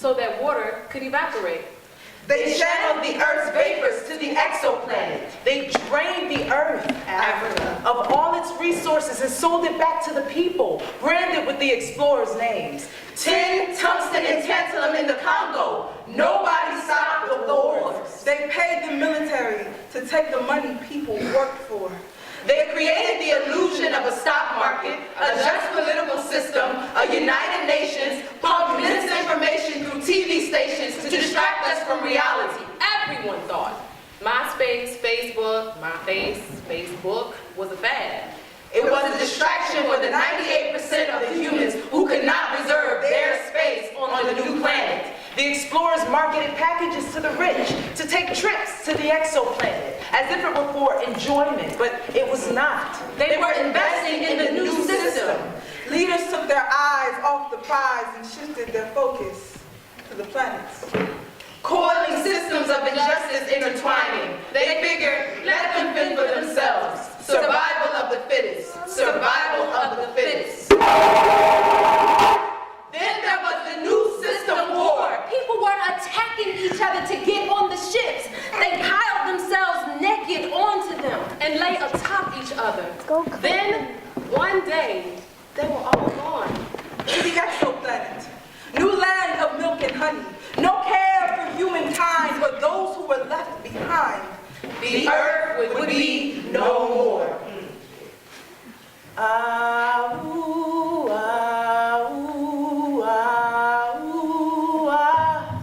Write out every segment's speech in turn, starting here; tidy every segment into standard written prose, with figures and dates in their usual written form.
so that water could evaporate. They channeled the Earth's vapors to the exoplanet. They drained the Earth, Africa, of all its resources and sold it back to the people, branded with the explorers' names. Tin, tungsten, and tantalum in the Congo. Nobody stopped the wars. They paid the military to take the money people worked for. They created the illusion of a stock market, a just political system, a United Nations, pumped misinformation through TV stations to distract us from reality. Everyone thought MySpace, Facebook, Facebook was a fad. It was a distraction for the 98% of the humans who could not reserve their space on the new planet. The explorers marketed packages to the rich to take trips to the exoplanet, as if it were for enjoyment, but it was not. They were investing in the new system. Leaders took their eyes off the prize and shifted their focus to the planets. Coiling systems of injustice intertwining. They figured, let them fend for themselves. Survival of the fittest. Survival of the fittest. Then there was the new system war. People were attacking each other to get on the ships. They piled themselves naked onto them And lay atop each other. Then, one day, they were all gone. To the exoplanet, new land of milk and honey. No care for humankind, but those who were left behind. The Earth would be no more. Ah, ooh, ah, ooh, ah, ooh, ah.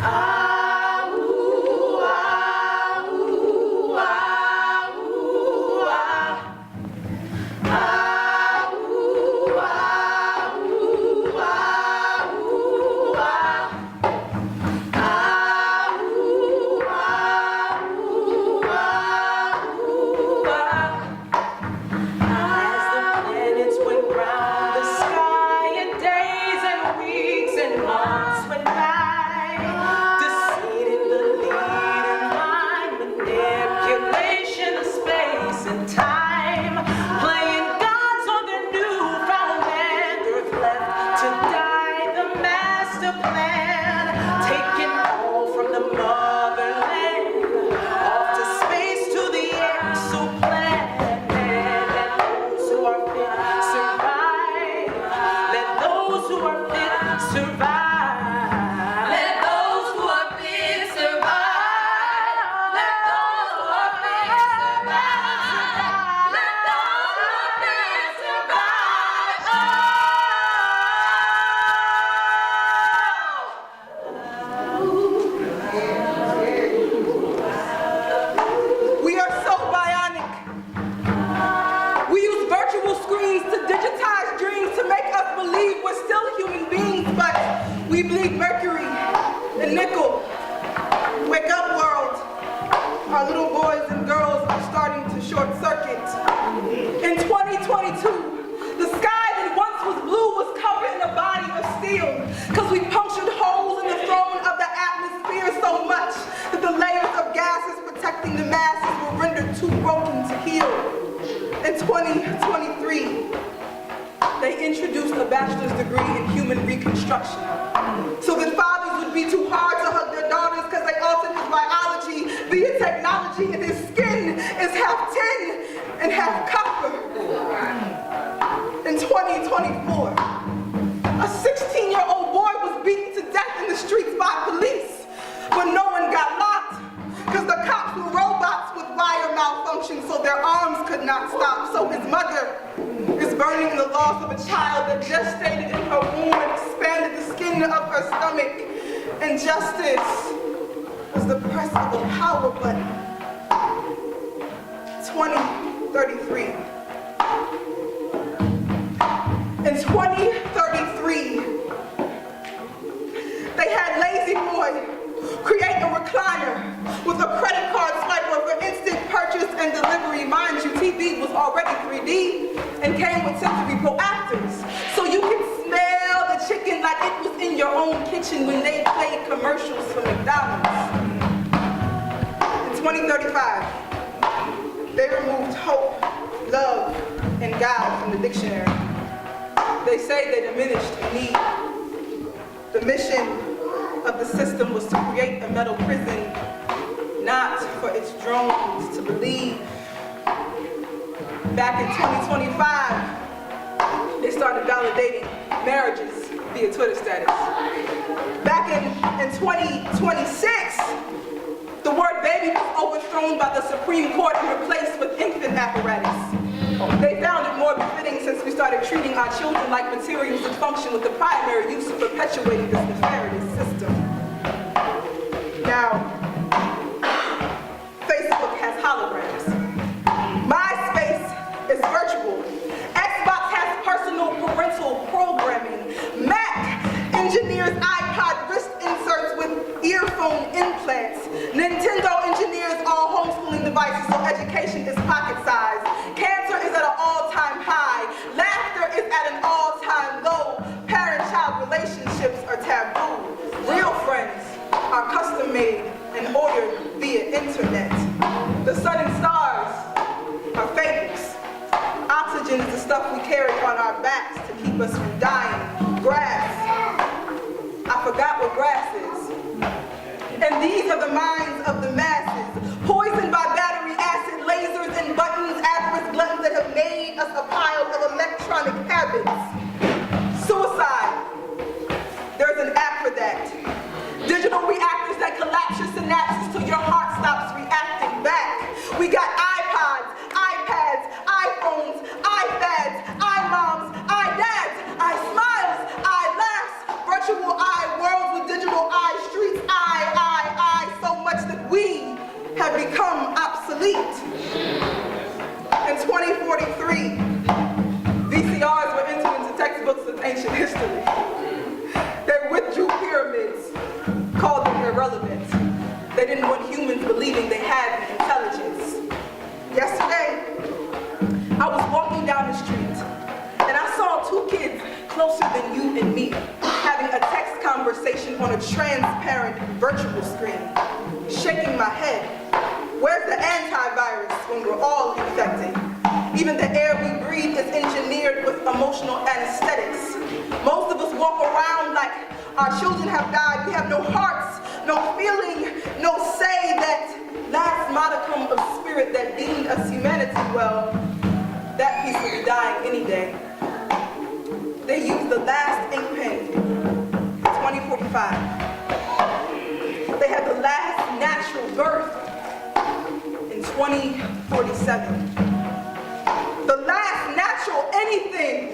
Ah, ooh, ah, ooh, ah, ooh, ah. Ah, ooh, ah, ooh, ah, ooh, ah. Ah, ooh, ah, ooh, ah, ooh, ah. As the planets went round the sky, and days and weeks and months went by, deceiving the leading mind, manipulation of space and time, playing gods on their newfound land, Earth left to die, the master plan, taking all from the motherland, off to space to the exoplanet. Let those who are fit survive. Let those who are fit survive. Let those who are fit survive. Let those who are fit survive. Let those who are fit survive. We are so bionic. We use virtual screens to digitize dreams to make us believe we're still human beings, but we bleed mercury and nickel. Wake up, world. Our little boys and girls are starting to short circuit. In 2022, the sky that once was blue was covered in a body of steel, because we punctured holes in the throne of the atmosphere so much that the layers of gases protecting the masses were rendered too broken to heal. In 2023, they introduced a bachelor's degree in human reconstruction, so that fathers would be too hard to hug their daughters because they altered his biology via technology, and his skin is half tin and half copper. In 2024, a 16-year-old boy was beaten to death in the streets by police, but no one got locked because the cops were robots with wire malfunction, so their arms could not stop. So his mother is burning the loss of a child that gestated in her womb and expanded the skin of her stomach. And justice was the press of a power button. 2033. In 2033, they had Lazy Boy create a recliner with a credit card swiper for instant purchase and delivery. Mind you, TV was already 3D and came with sensory proactives, so you can smell the chicken like it was in your own kitchen when they played commercials for McDonald's. In 2035, they removed hope, love, and God from the dictionary. They say they diminished need. The The mission of the system was to create a metal prison, not for its drones to believe. Back in 2025, they started validating marriages via Twitter status. Back in 2026, the word baby was overthrown by the Supreme Court and replaced with infant apparatus. They found it more befitting since we started treating our children like materials that function with the primary use of perpetuating this nefarious system. Now, Facebook has holograms. MySpace is virtual. Xbox has personal parental programming. Mac engineers iPod wrist inserts with earphone implants. Nintendo engineers all homeschooling devices so education is pocket-sized. Cancer is at an all-time high. Laughter is at an all-time low. Parent-child relationships are taboo. Real friends are custom-made and ordered via internet. The sun and stars are fables. Oxygen is the stuff we carry on our backs to keep us from dying. Grass. I forgot what grass is. And these are the minds of the masses, poisoned by battery acid, lasers, and buttons, avarice gluttons that have made us a pile of electronic habits. Suicide. There's an app for that. Digital reactors that collapse your synapses till your heart stops reacting back. We got iPods, iPads, iPhones, iPads, iMoms, iDads, iSmiles, iLaughs, virtual worlds with digital streets, so much that we have become obsolete. In 2043, VCRs were entered into textbooks of ancient history. They withdrew pyramids, called them irrelevant. They didn't want humans believing they had the intelligence. Yesterday, I was walking down the street, and I saw two kids closer than you and me, having a text conversation on a transparent virtual screen, shaking my head. Where's the antivirus when we're all infected? Even the air we breathe is engineered with emotional anesthetics. Most of us walk around like our children have died. We have no hearts, no feeling, no say. That last modicum of spirit that deemed us humanity, well, that piece will be dying any day. They used the last ink pen, 2045. They had the last natural birth in 2047. The last natural anything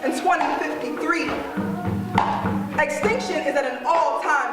in 2053. Extinction is at an all-time